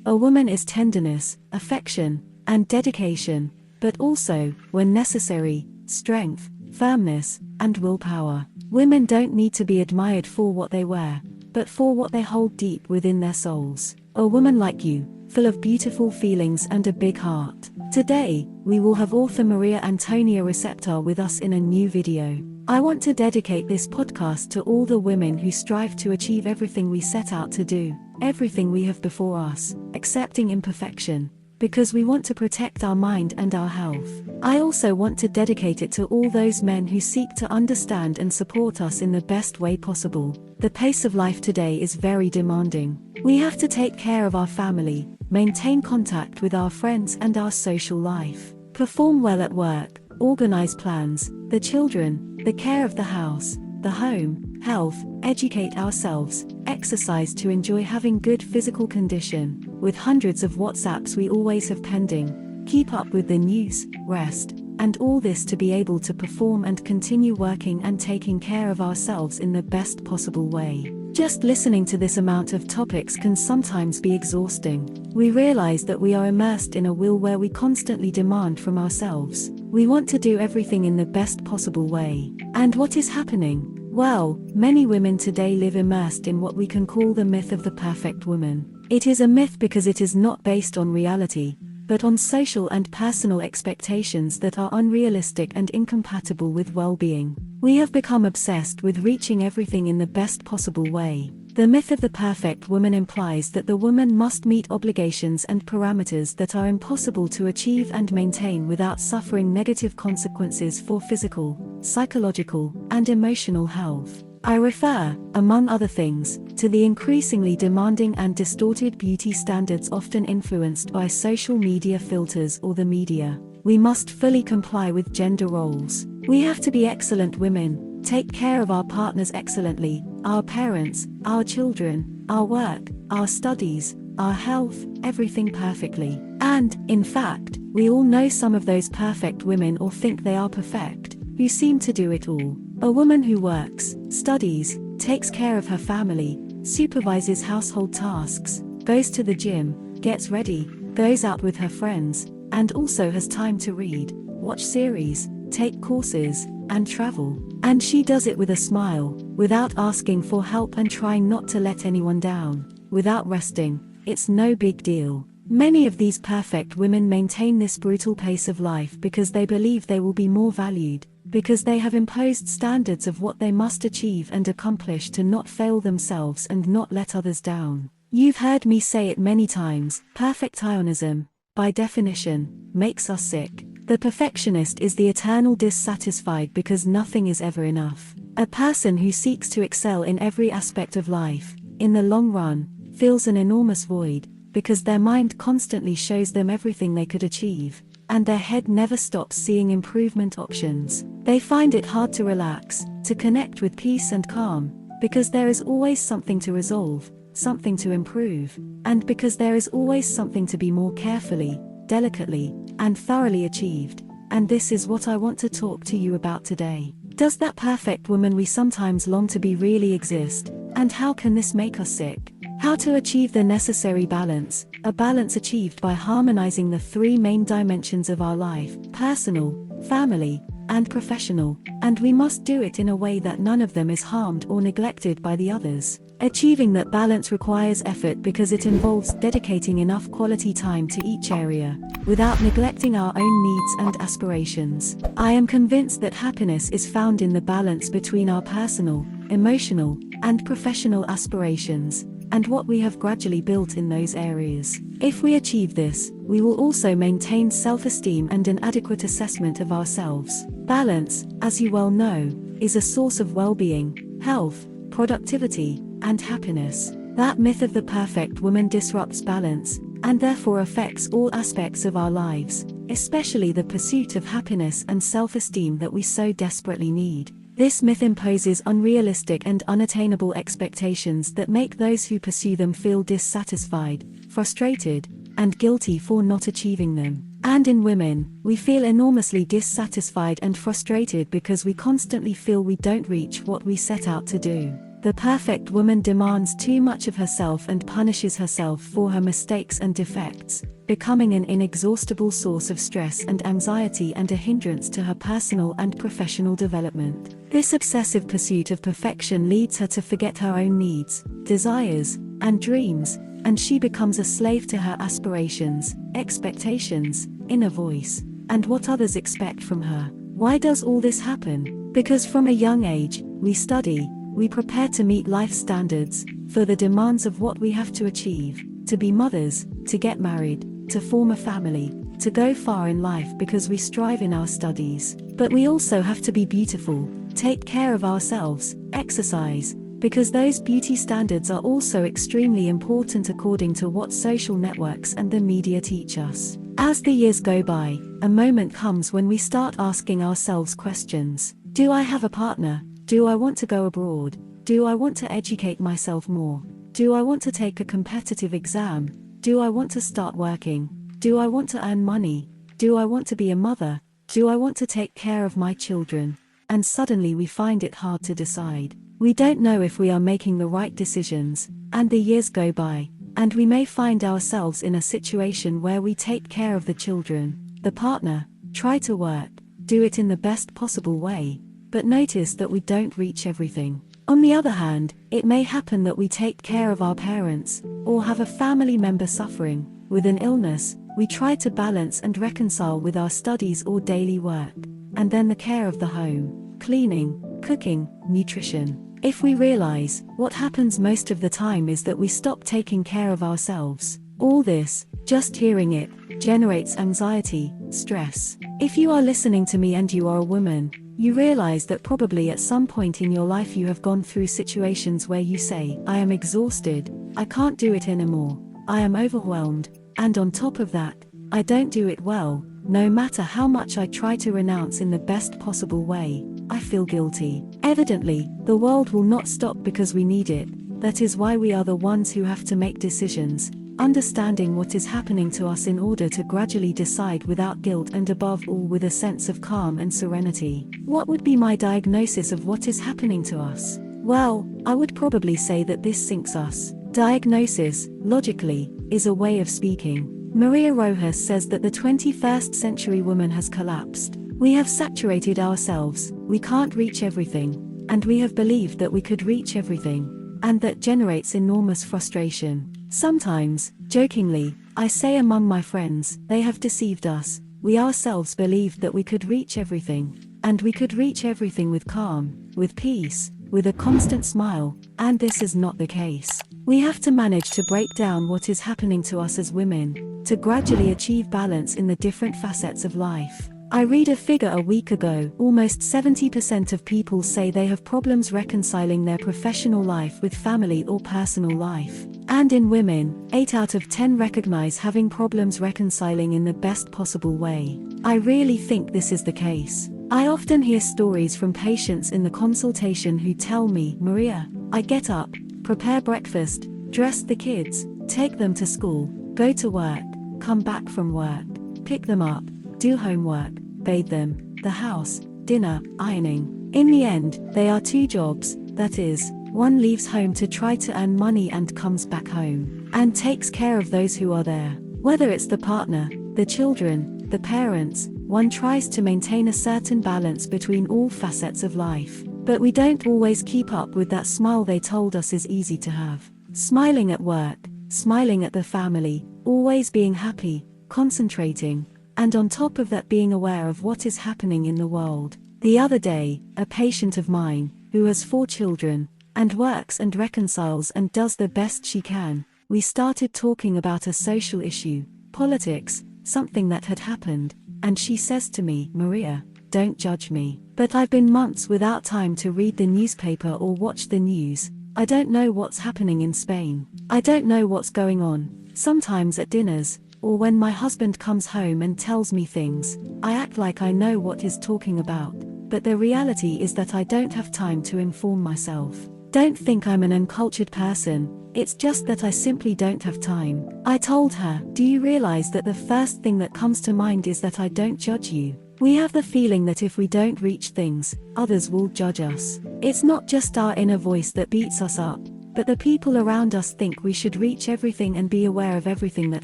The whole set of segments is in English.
A woman is tenderness, affection, and dedication, but also, when necessary, strength, firmness, and willpower. Women don't need to be admired for what they wear, but for what they hold deep within their souls. A woman like you, full of beautiful feelings and a big heart. Today, we will have author María Antonia Receptor with us in a new video. I want to dedicate this podcast to all the women who strive to achieve everything we set out to do, everything we have before us, accepting imperfection, because we want to protect our mind and our health. I also want to dedicate it to all those men who seek to understand and support us in the best way possible. The pace of life today is very demanding. We have to take care of our family, maintain contact with our friends and our social life, perform well at work, organize plans, the children, the care of the house, the home, health, educate ourselves, exercise to enjoy having good physical condition, with hundreds of WhatsApps we always have pending, keep up with the news, rest, and all this to be able to perform and continue working and taking care of ourselves in the best possible way. Just listening to this amount of topics can sometimes be exhausting. We realize that we are immersed in a wheel where we constantly demand from ourselves. We want to do everything in the best possible way. And what is happening? Well, many women today live immersed in what we can call the myth of the perfect woman. It is a myth because it is not based on reality, but on social and personal expectations that are unrealistic and incompatible with well-being. We have become obsessed with reaching everything in the best possible way. The myth of the perfect woman implies that the woman must meet obligations and parameters that are impossible to achieve and maintain without suffering negative consequences for physical, psychological, and emotional health. I refer, among other things, to the increasingly demanding and distorted beauty standards often influenced by social media filters or the media. We must fully comply with gender roles. We have to be excellent women, take care of our partners excellently, our parents, our children, our work, our studies, our health, everything perfectly. And, in fact, we all know some of those perfect women or think they are perfect, who seem to do it all. A woman who works, studies, takes care of her family, supervises household tasks, goes to the gym, gets ready, goes out with her friends, and also has time to read, watch series, take courses, and travel. And she does it with a smile, without asking for help and trying not to let anyone down, without resting. It's no big deal. Many of these perfect women maintain this brutal pace of life because they believe they will be more valued, because they have imposed standards of what they must achieve and accomplish to not fail themselves and not let others down. You've heard me say it many times, perfectionism, by definition, makes us sick. The perfectionist is the eternal dissatisfied because nothing is ever enough. A person who seeks to excel in every aspect of life, in the long run, feels an enormous void, because their mind constantly shows them everything they could achieve, and their head never stops seeing improvement options. They find it hard to relax, to connect with peace and calm, because there is always something to resolve, something to improve, and because there is always something to be more carefully, delicately, and thoroughly achieved. And this is what I want to talk to you about today. Does that perfect woman we sometimes long to be really exist? And how can this make us sick? How to achieve the necessary balance, a balance achieved by harmonizing the three main dimensions of our life: personal, family, and professional, and we must do it in a way that none of them is harmed or neglected by the others. Achieving that balance requires effort because it involves dedicating enough quality time to each area, without neglecting our own needs and aspirations. I am convinced that happiness is found in the balance between our personal, emotional, and professional aspirations, and what we have gradually built in those areas. If we achieve this, we will also maintain self-esteem and an adequate assessment of ourselves. Balance, as you well know, is a source of well-being, health, productivity, and happiness. That myth of the perfect woman disrupts balance, and therefore affects all aspects of our lives, especially the pursuit of happiness and self-esteem that we so desperately need. This myth imposes unrealistic and unattainable expectations that make those who pursue them feel dissatisfied, frustrated, and guilty for not achieving them. And in women, we feel enormously dissatisfied and frustrated because we constantly feel we don't reach what we set out to do. The perfect woman demands too much of herself and punishes herself for her mistakes and defects, becoming an inexhaustible source of stress and anxiety and a hindrance to her personal and professional development. This obsessive pursuit of perfection leads her to forget her own needs, desires, and dreams, and she becomes a slave to her aspirations, expectations, inner voice, and what others expect from her. Why does all this happen? Because from a young age, we study, we prepare to meet life standards, for the demands of what we have to achieve, to be mothers, to get married, to form a family, to go far in life because we strive in our studies. But we also have to be beautiful, take care of ourselves, exercise, because those beauty standards are also extremely important according to what social networks and the media teach us. As the years go by, a moment comes when we start asking ourselves questions. Do I have a partner? Do I want to go abroad? Do I want to educate myself more? Do I want to take a competitive exam? Do I want to start working? Do I want to earn money? Do I want to be a mother? Do I want to take care of my children? And suddenly we find it hard to decide. We don't know if we are making the right decisions, and the years go by, and we may find ourselves in a situation where we take care of the children, the partner, try to work, do it in the best possible way, but notice that we don't reach everything. On the other hand, it may happen that we take care of our parents, or have a family member suffering with an illness. We try to balance and reconcile with our studies or daily work, and then the care of the home, cleaning, cooking, nutrition. If we realize, what happens most of the time is that we stop taking care of ourselves. All this, just hearing it, generates anxiety, stress. If you are listening to me and you are a woman, you realize that probably at some point in your life you have gone through situations where you say, I am exhausted, I can't do it anymore, I am overwhelmed, and on top of that, I don't do it well. No matter how much I try to renounce in the best possible way, I feel guilty. Evidently, the world will not stop because we need it. That is why we are the ones who have to make decisions, understanding what is happening to us in order to gradually decide without guilt and above all with a sense of calm and serenity. What would be my diagnosis of what is happening to us? Well, I would probably say that this sinks us. Diagnosis, logically, is a way of speaking. María Rojas says that the 21st century woman has collapsed. We have saturated ourselves, we can't reach everything, and we have believed that we could reach everything, and that generates enormous frustration. Sometimes, jokingly, I say among my friends, they have deceived us. We ourselves believed that we could reach everything, and we could reach everything with calm, with peace, with a constant smile, and this is not the case. We have to manage to break down what is happening to us as women, to gradually achieve balance in the different facets of life. I read a figure a week ago, almost 70% of people say they have problems reconciling their professional life with family or personal life. And in women, 8 out of 10 recognize having problems reconciling in the best possible way. I really think this is the case. I often hear stories from patients in the consultation who tell me, Maria, I get up, prepare breakfast, dress the kids, take them to school, go to work, come back from work, pick them up, do homework, bathe them, the house, dinner, ironing. In the end, they are 2 jobs, that is, one leaves home to try to earn money and comes back home, and takes care of those who are there. Whether it's the partner, the children, the parents, one tries to maintain a certain balance between all facets of life. But we don't always keep up with that smile they told us is easy to have. Smiling at work, smiling at the family, always being happy, concentrating, and on top of that being aware of what is happening in the world. The other day, a patient of mine, who has 4 children, and works and reconciles and does the best she can, we started talking about a social issue, politics, something that had happened, and she says to me, Maria, don't judge me, but I've been months without time to read the newspaper or watch the news. I don't know what's happening in Spain. I don't know what's going on. Sometimes at dinners, or when my husband comes home and tells me things, I act like I know what he's talking about, but the reality is that I don't have time to inform myself. Don't think I'm an uncultured person, it's just that I simply don't have time. I told her, do you realize that the first thing that comes to mind is that I don't judge you? We have the feeling that if we don't reach things, others will judge us. It's not just our inner voice that beats us up, but the people around us think we should reach everything and be aware of everything that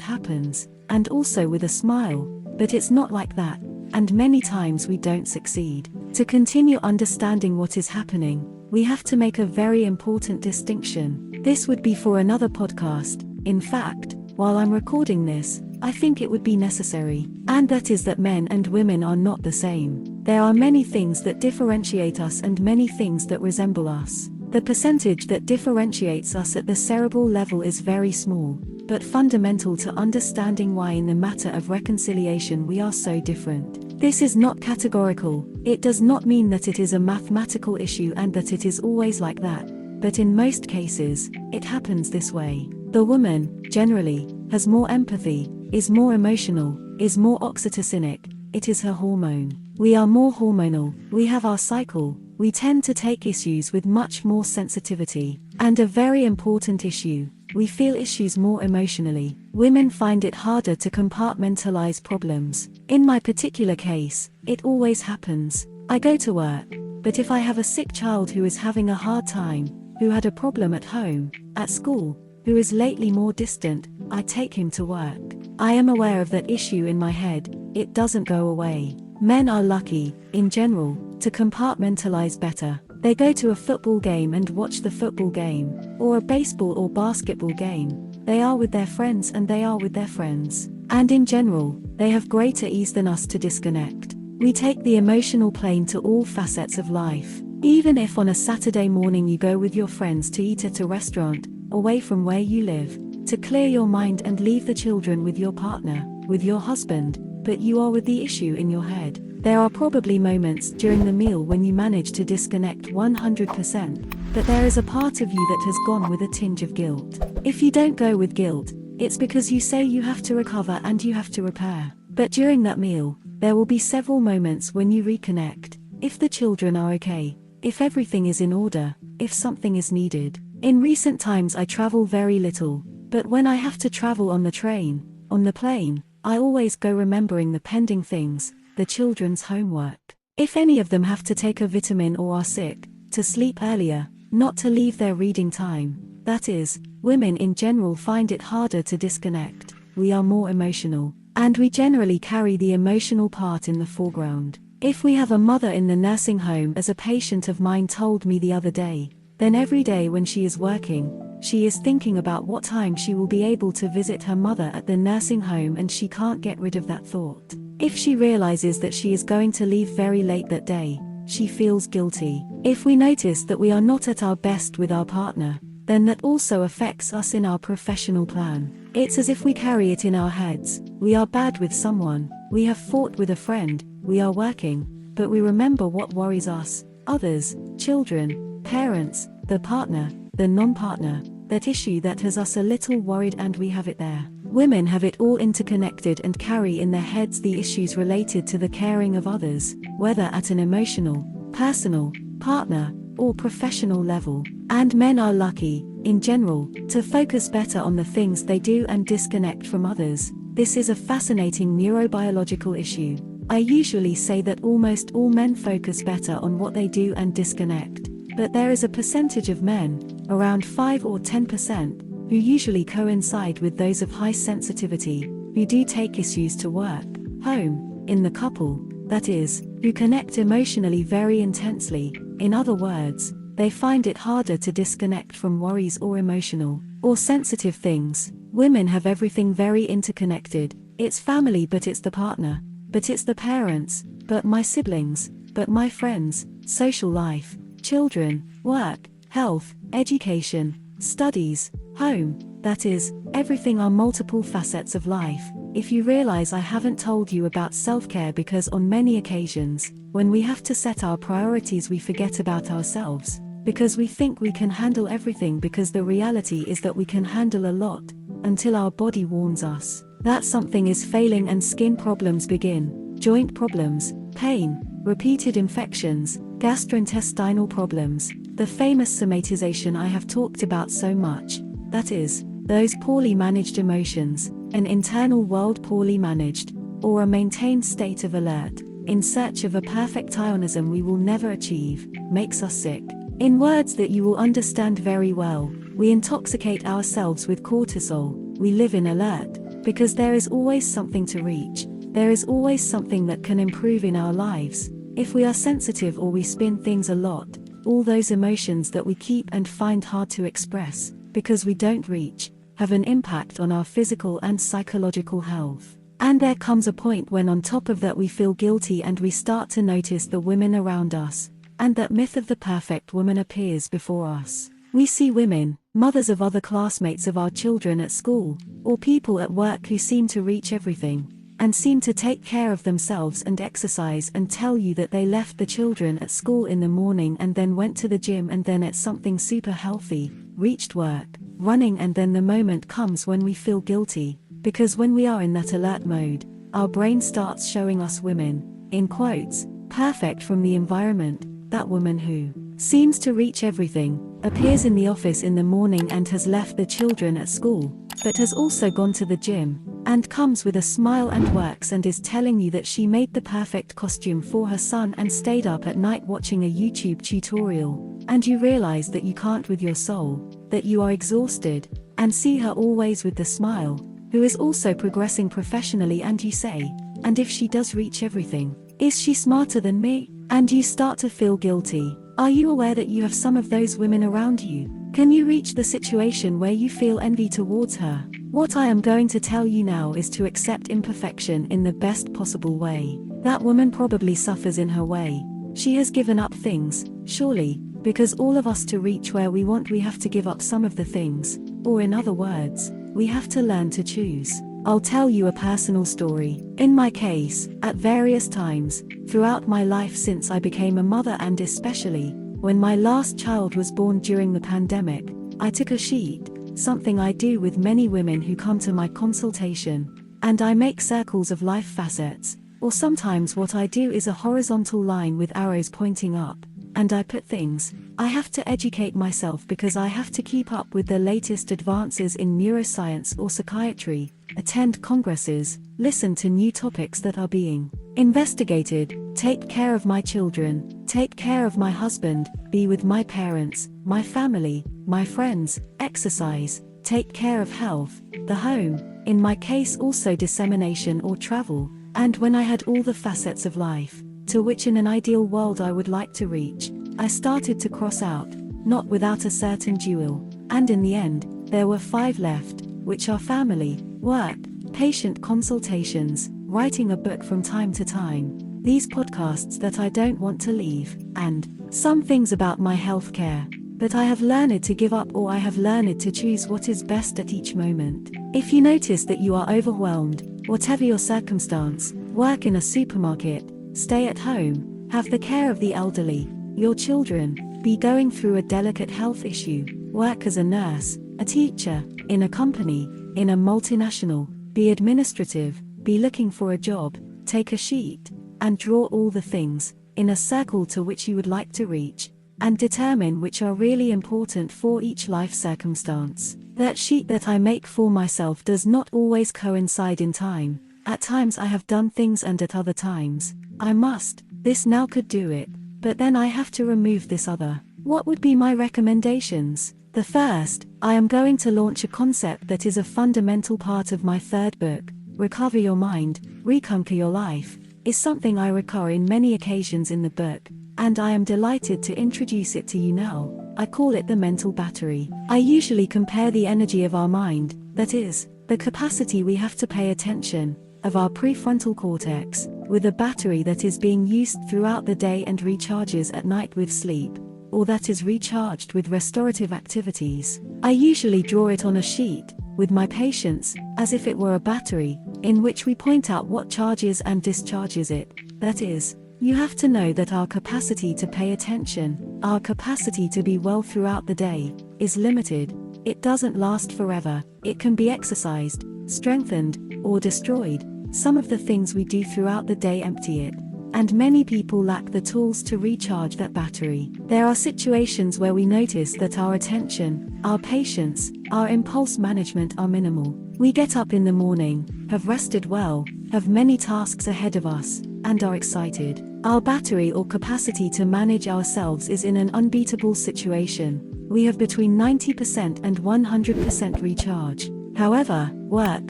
happens, and also with a smile, but it's not like that, and many times we don't succeed. To continue understanding what is happening, we have to make a very important distinction. This would be for another podcast. In fact, while I'm recording this, I think it would be necessary, and that is that men and women are not the same. There are many things that differentiate us and many things that resemble us. The percentage that differentiates us at the cerebral level is very small, but fundamental to understanding why in the matter of reconciliation we are so different. This is not categorical. It does not mean that it is a mathematical issue and that it is always like that, but in most cases, it happens this way. The woman, generally, has more empathy, is more emotional, is more oxytocinic. It is her hormone. We are more hormonal, we have our cycle, we tend to take issues with much more sensitivity. And a very important issue, we feel issues more emotionally. Women find it harder to compartmentalize problems. In my particular case, it always happens. I go to work, but if I have a sick child who is having a hard time, who had a problem at home, at school, who is lately more distant, I take him to work. I am aware of that issue in my head, it doesn't go away. Men are lucky, in general, to compartmentalize better. They go to a football game and watch the football game, or a baseball or basketball game. They are with their friends and they are with their friends. And in general, they have greater ease than us to disconnect. We take the emotional plane to all facets of life. Even if on a Saturday morning you go with your friends to eat at a restaurant, away from where you live, to clear your mind and leave the children with your partner, with your husband, but you are with the issue in your head. There are probably moments during the meal when you manage to disconnect 100%, but there is a part of you that has gone with a tinge of guilt. If you don't go with guilt, it's because you say you have to recover and you have to repair. But during that meal, there will be several moments when you reconnect. If the children are okay, if everything is in order, if something is needed. In recent times I travel very little, but when I have to travel on the train, on the plane, I always go remembering the pending things, the children's homework. If any of them have to take a vitamin or are sick, to sleep earlier, not to leave their reading time. That is, women in general find it harder to disconnect. We are more emotional, and we generally carry the emotional part in the foreground. If we have a mother in the nursing home, as a patient of mine told me the other day, then every day when she is working, she is thinking about what time she will be able to visit her mother at the nursing home, and she can't get rid of that thought. If she realizes that she is going to leave very late that day, she feels guilty. If we notice that we are not at our best with our partner, then that also affects us in our professional plan. It's as if we carry it in our heads. We are bad with someone, we have fought with a friend, we are working, but we remember what worries us, others, children, parents, the partner, the non-partner, that issue that has us a little worried, and we have it there. Women have it all interconnected and carry in their heads the issues related to the caring of others, whether at an emotional, personal, partner, or professional level. And men are lucky, in general, to focus better on the things they do and disconnect from others. This is a fascinating neurobiological issue. I usually say that almost all men focus better on what they do and disconnect. But there is a percentage of men, around 5 or 10%, who usually coincide with those of high sensitivity, who do take issues to work, home, in the couple, that is, who connect emotionally very intensely. In other words, they find it harder to disconnect from worries or emotional, or sensitive things. Women have everything very interconnected. It's family, but it's the partner, but it's the parents, but my siblings, but my friends, social life, children, work, health, education, studies, home, that is, everything are multiple facets of life. If you realize I haven't told you about self-care because on many occasions, when we have to set our priorities we forget about ourselves, because we think we can handle everything, because the reality is that we can handle a lot, until our body warns us that something is failing and skin problems begin, joint problems, pain, repeated infections, gastrointestinal problems, the famous somatization I have talked about so much, that is, those poorly managed emotions, an internal world poorly managed, or a maintained state of alert, in search of a perfectionism we will never achieve, makes us sick. In words that you will understand very well, we intoxicate ourselves with cortisol, we live in alert, because there is always something to reach, there is always something that can improve in our lives. If we are sensitive or we spin things a lot, all those emotions that we keep and find hard to express, because we don't reach, have an impact on our physical and psychological health. And there comes a point when on top of that we feel guilty and we start to notice the women around us, and that myth of the perfect woman appears before us. We see women, mothers of other classmates of our children at school, or people at work who seem to reach everything, and seem to take care of themselves and exercise and tell you that they left the children at school in the morning and then went to the gym and then ate something super healthy, reached work, running, and then the moment comes when we feel guilty, because when we are in that alert mode, our brain starts showing us women, in quotes, perfect from the environment, that woman who seems to reach everything, appears in the office in the morning and has left the children at school, but has also gone to the gym, and comes with a smile and works and is telling you that she made the perfect costume for her son and stayed up at night watching a YouTube tutorial, and you realize that you can't with your soul, that you are exhausted, and see her always with the smile, who is also progressing professionally, and you say, and if she does reach everything, is she smarter than me? And you start to feel guilty. Are you aware that you have some of those women around you? Can you reach the situation where you feel envy towards her? What I am going to tell you now is to accept imperfection in the best possible way. That woman probably suffers in her way. She has given up things, surely, because all of us to reach where we want we have to give up some of the things, or in other words, we have to learn to choose. I'll tell you a personal story. In my case, at various times, throughout my life since I became a mother, and especially, when my last child was born during the pandemic, I took a sheet, something I do with many women who come to my consultation, and I make circles of life facets, or sometimes what I do is a horizontal line with arrows pointing up, and I put things. I have to educate myself because I have to keep up with the latest advances in neuroscience or psychiatry, attend congresses, listen to new topics that are being investigated, take care of my children, take care of my husband, be with my parents, my family, my friends, exercise, take care of health, the home, in my case also dissemination or travel, and when I had all the facets of life, to which in an ideal world I would like to reach, I started to cross out, not without a certain duel, and in the end, there were 5 left, which are family, work, patient consultations, writing a book from time to time, these podcasts that I don't want to leave, and some things about my healthcare. But I have learned to give up, or I have learned to choose what is best at each moment. If you notice that you are overwhelmed, whatever your circumstance, work in a supermarket, stay at home, have the care of the elderly, your children, be going through a delicate health issue, work as a nurse, a teacher, in a company, in a multinational, be administrative, be looking for a job, take a sheet, and draw all the things, in a circle to which you would like to reach, and determine which are really important for each life circumstance. That sheet that I make for myself does not always coincide in time. At times I have done things, and at other times, I must, this now could do it, but then I have to remove this other. What would be my recommendations? The first, I am going to launch a concept that is a fundamental part of my 3rd book, Recover Your Mind, Reconquer Your Life, is something I recur in many occasions in the book, and I am delighted to introduce it to you now. I call it the mental battery. I usually compare the energy of our mind, that is, the capacity we have to pay attention, of our prefrontal cortex, with a battery that is being used throughout the day and recharges at night with sleep, or that is recharged with restorative activities. I usually draw it on a sheet, with my patients, as if it were a battery, in which we point out what charges and discharges it. That is, you have to know that our capacity to pay attention, our capacity to be well throughout the day, is limited. It doesn't last forever. It can be exercised, strengthened, or destroyed. Some of the things we do throughout the day empty it, and many people lack the tools to recharge that battery. There are situations where we notice that our attention, our patience, our impulse management are minimal. We get up in the morning, have rested well, have many tasks ahead of us, and are excited. Our battery or capacity to manage ourselves is in an unbeatable situation. We have between 90% and 100% recharge. However, work,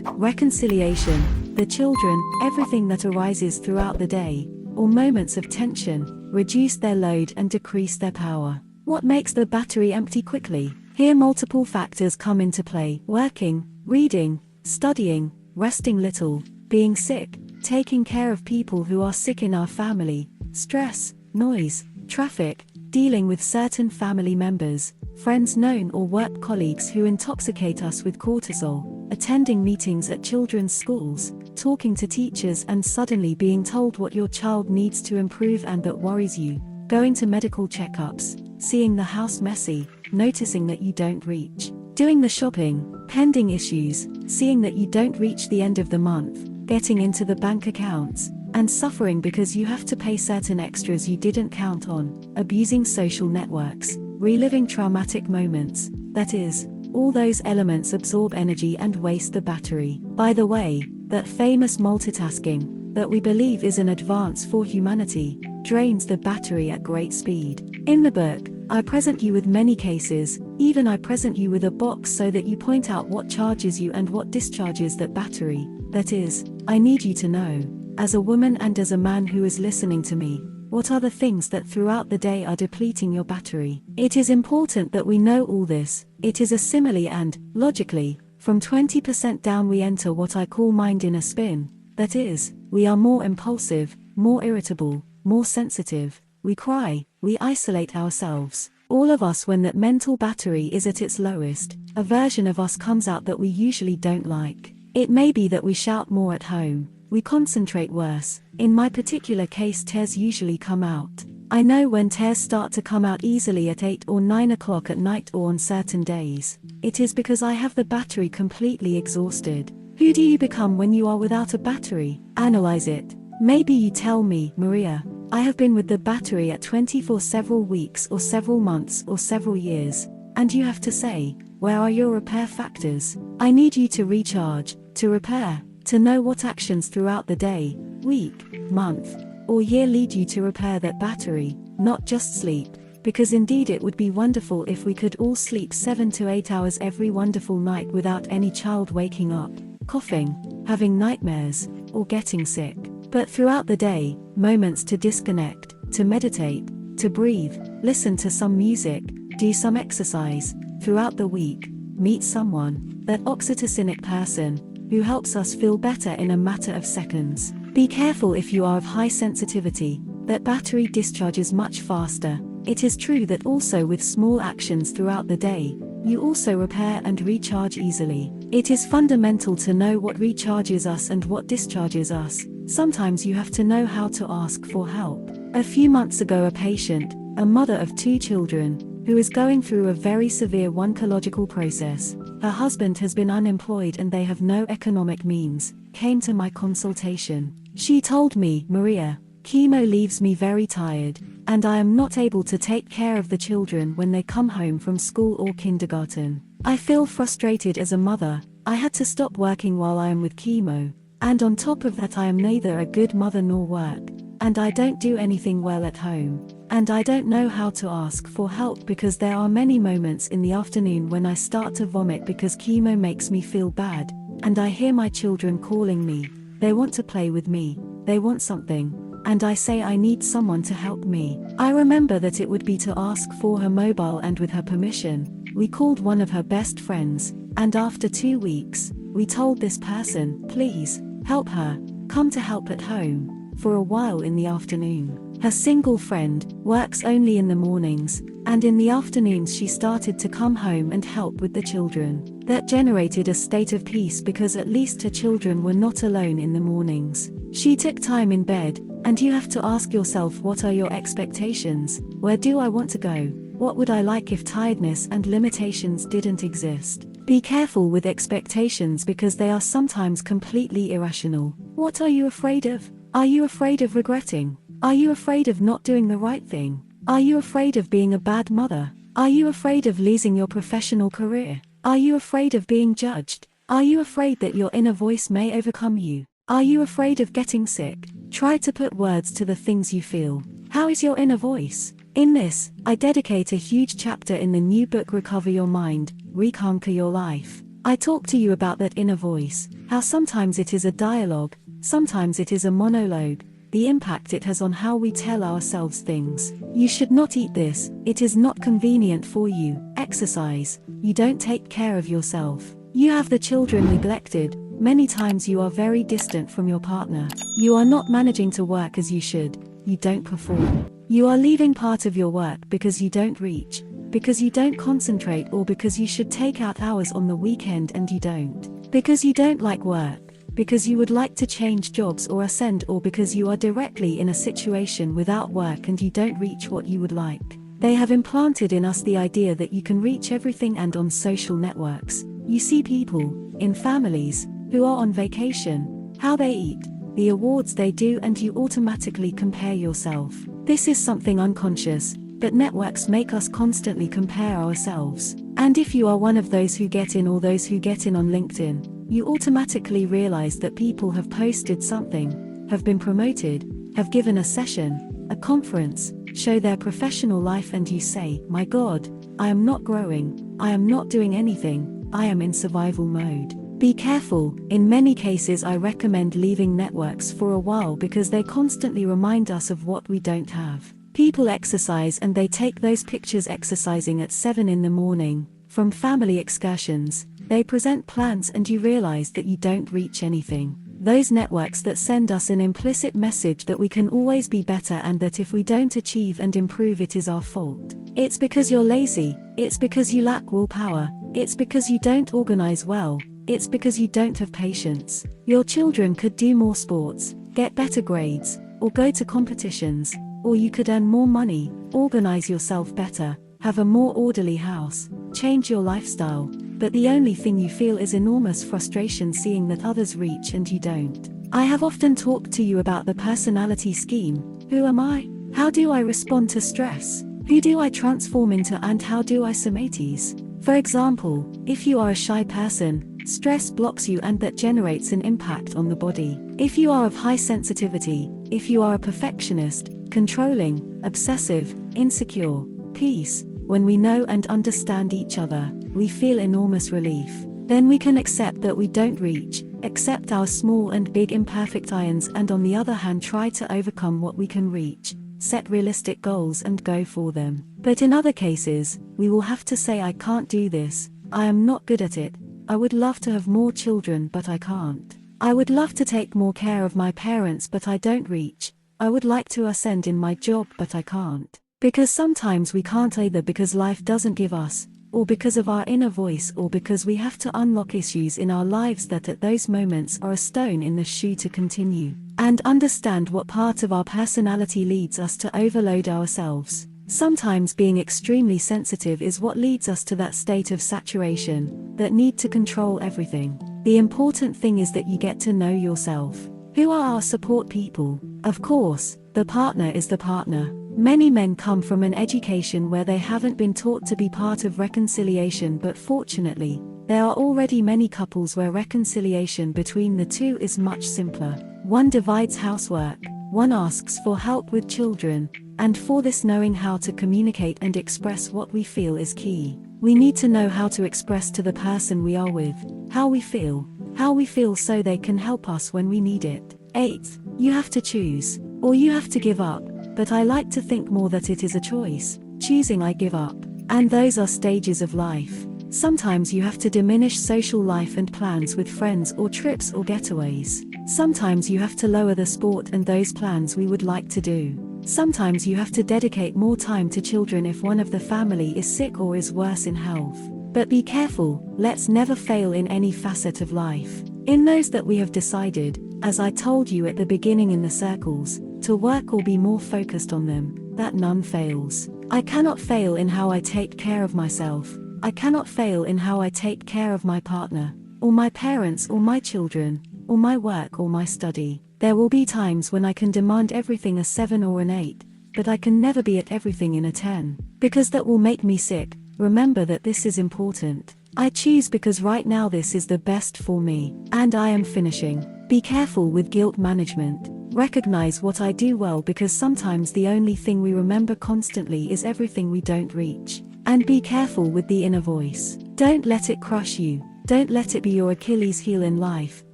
reconciliation, the children, everything that arises throughout the day, or moments of tension, reduce their load and decrease their power. What makes the battery empty quickly? Here multiple factors come into play: working, reading, studying, resting little, being sick, taking care of people who are sick in our family, stress, noise, traffic, dealing with certain family members, friends known or work colleagues who intoxicate us with cortisol, attending meetings at children's schools, talking to teachers and suddenly being told what your child needs to improve and that worries you, going to medical checkups, seeing the house messy, noticing that you don't reach, doing the shopping, pending issues, seeing that you don't reach the end of the month, getting into the bank accounts, and suffering because you have to pay certain extras you didn't count on, abusing social networks, reliving traumatic moments. That is, all those elements absorb energy and waste the battery. By the way, that famous multitasking, that we believe is an advance for humanity, drains the battery at great speed. In the book, I present you with many cases, even I present you with a box so that you point out what charges you and what discharges that battery. That is, I need you to know, as a woman and as a man who is listening to me, what are the things that throughout the day are depleting your battery. It is important that we know all this. It is a simile and, logically, from 20% down we enter what I call mind in a spin. That is, we are more impulsive, more irritable, more sensitive, we cry, we isolate ourselves. All of us, when that mental battery is at its lowest, a version of us comes out that we usually don't like. It may be that we shout more at home, we concentrate worse. In my particular case, tears usually come out. I know when tears start to come out easily at 8 or 9 o'clock at night or on certain days. It is because I have the battery completely exhausted. Who do you become when you are without a battery? Analyze it. Maybe you tell me, Maria, I have been with the battery at 20 for several weeks or several months or several years. And you have to say, where are your repair factors? I need you to recharge, to repair, to know what actions throughout the day, week, month, or year lead you to repair that battery, not just sleep. Because indeed it would be wonderful if we could all sleep 7 to 8 hours every wonderful night without any child waking up, coughing, having nightmares, or getting sick. But throughout the day, moments to disconnect, to meditate, to breathe, listen to some music, do some exercise. Throughout the week, meet someone, that oxytocinic person, who helps us feel better in a matter of seconds. Be careful if you are of high sensitivity, that battery discharges much faster. It is true that also with small actions throughout the day, you also repair and recharge easily. It is fundamental to know what recharges us and what discharges us. Sometimes you have to know how to ask for help. A few months ago, a patient, a mother of 2 children, who is going through a very severe oncological process, her husband has been unemployed and they have no economic means, came to my consultation. She told me, Maria, chemo leaves me very tired, and I am not able to take care of the children when they come home from school or kindergarten. I feel frustrated as a mother. I had to stop working while I am with chemo, and on top of that I am neither a good mother nor work, and I don't do anything well at home. And I don't know how to ask for help because there are many moments in the afternoon when I start to vomit because chemo makes me feel bad, and I hear my children calling me. They want to play with me, they want something, and I say I need someone to help me. I remember that it would be to ask for her mobile, and with her permission, we called one of her best friends, and after 2 weeks, we told this person, please, help her, come to help at home, for a while in the afternoon. Her single friend works only in the mornings, and in the afternoons she started to come home and help with the children. That generated a state of peace because at least her children were not alone in the mornings. She took time in bed, and you have to ask yourself, what are your expectations? Where do I want to go? What would I like if tiredness and limitations didn't exist? Be careful with expectations because they are sometimes completely irrational. What are you afraid of? Are you afraid of regretting? Are you afraid of not doing the right thing? Are you afraid of being a bad mother? Are you afraid of losing your professional career? Are you afraid of being judged? Are you afraid that your inner voice may overcome you? Are you afraid of getting sick? Try to put words to the things you feel. How is your inner voice? In this, I dedicate a huge chapter in the new book Recover Your Mind, Reconquer Your Life. I talk to you about that inner voice, how sometimes it is a dialogue, sometimes it is a monologue, the impact it has on how we tell ourselves things. You should not eat this, it is not convenient for you. Exercise, you don't take care of yourself. You have the children neglected, many times you are very distant from your partner. You are not managing to work as you should, you don't perform. You are leaving part of your work because you don't reach, because you don't concentrate, or because you should take out hours on the weekend and you don't. Because you don't like work, because you would like to change jobs or ascend, or because you are directly in a situation without work and you don't reach what you would like. They have implanted in us the idea that you can reach everything, and on social networks, you see people, in families, who are on vacation, how they eat, the awards they do, and you automatically compare yourself. This is something unconscious, but networks make us constantly compare ourselves. And if you are one of those who get in, or those who get in on LinkedIn, you automatically realize that people have posted something, have been promoted, have given a session, a conference, show their professional life, and you say, my God, I am not growing, I am not doing anything, I am in survival mode. Be careful. In many cases I recommend leaving networks for a while because they constantly remind us of what we don't have. People exercise and they take those pictures exercising at 7 in the morning, from family excursions. They present plans and you realize that you don't reach anything. Those networks that send us an implicit message that we can always be better, and that if we don't achieve and improve it is our fault. It's because you're lazy, it's because you lack willpower, it's because you don't organize well, it's because you don't have patience. Your children could do more sports, get better grades, or go to competitions, or you could earn more money, organize yourself better, have a more orderly house, change your lifestyle, but the only thing you feel is enormous frustration seeing that others reach and you don't. I have often talked to you about the personality scheme. Who am I? How do I respond to stress? Who do I transform into, and how do I somatize? For example, if you are a shy person, stress blocks you and that generates an impact on the body. If you are of high sensitivity, if you are a perfectionist, controlling, obsessive, insecure, peace, when we know and understand each other, we feel enormous relief. Then we can accept that we don't reach, accept our small and big imperfect irons, and on the other hand try to overcome what we can reach, set realistic goals and go for them. But in other cases, we will have to say, I can't do this, I am not good at it, I would love to have more children but I can't. I would love to take more care of my parents but I don't reach. I would like to ascend in my job but I can't. Because sometimes we can't either because life doesn't give us, or because of our inner voice, or because we have to unlock issues in our lives that at those moments are a stone in the shoe to continue. And understand what part of our personality leads us to overload ourselves. Sometimes being extremely sensitive is what leads us to that state of saturation, that need to control everything. The important thing is that you get to know yourself. Who are our support people? Of course, the partner is the partner. Many men come from an education where they haven't been taught to be part of reconciliation, but fortunately, there are already many couples where reconciliation between the two is much simpler. One divides housework, one asks for help with children, and for this knowing how to communicate and express what we feel is key. We need to know how to express to the person we are with, how we feel so they can help us when we need it. 8. You have to choose, or you have to give up, but I like to think more that it is a choice. Choosing I give up. And those are stages of life. Sometimes you have to diminish social life and plans with friends or trips or getaways. Sometimes you have to lower the sport and those plans we would like to do. Sometimes you have to dedicate more time to children if one of the family is sick or is worse in health. But be careful, let's never fail in any facet of life. In those that we have decided, as I told you at the beginning in the circles, to work or be more focused on them, that none fails. I cannot fail in how I take care of myself. I cannot fail in how I take care of my partner, or my parents or my children, or my work or my study. There will be times when I can demand everything a 7 or an 8, but I can never be at everything in a 10, because that will make me sick. Remember that this is important. I choose because right now this is the best for me, and I am finishing. Be careful with guilt management. Recognize what I do well, because sometimes the only thing we remember constantly is everything we don't reach. And be careful with the inner voice. Don't let it crush you. Don't let it be your Achilles heel in life.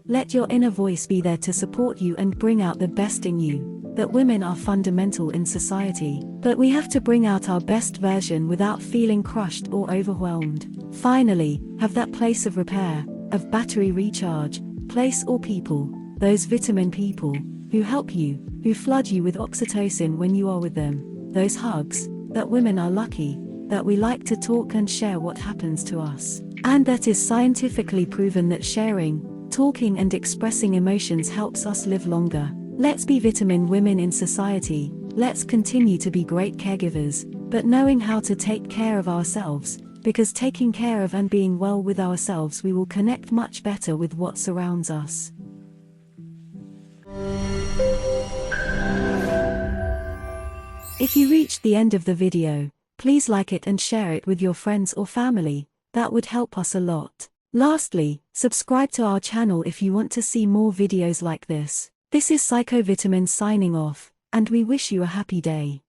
Let your inner voice be there to support you and bring out the best in you. That women are fundamental in society, but we have to bring out our best version without feeling crushed or overwhelmed. Finally, have that place of repair, of battery recharge, place or people, those vitamin people, who help you, who flood you with oxytocin when you are with them, those hugs, that women are lucky, that we like to talk and share what happens to us. And that is scientifically proven that sharing, talking and expressing emotions helps us live longer. Let's be vitamin women in society. Let's continue to be great caregivers, but knowing how to take care of ourselves, because taking care of and being well with ourselves, we will connect much better with what surrounds us. If you reached the end of the video, please like it and share it with your friends or family. That would help us a lot. Lastly, subscribe to our channel if you want to see more videos like this. This is 𝗪𝗺𝗿𝗵 signing off, and we wish you a happy day.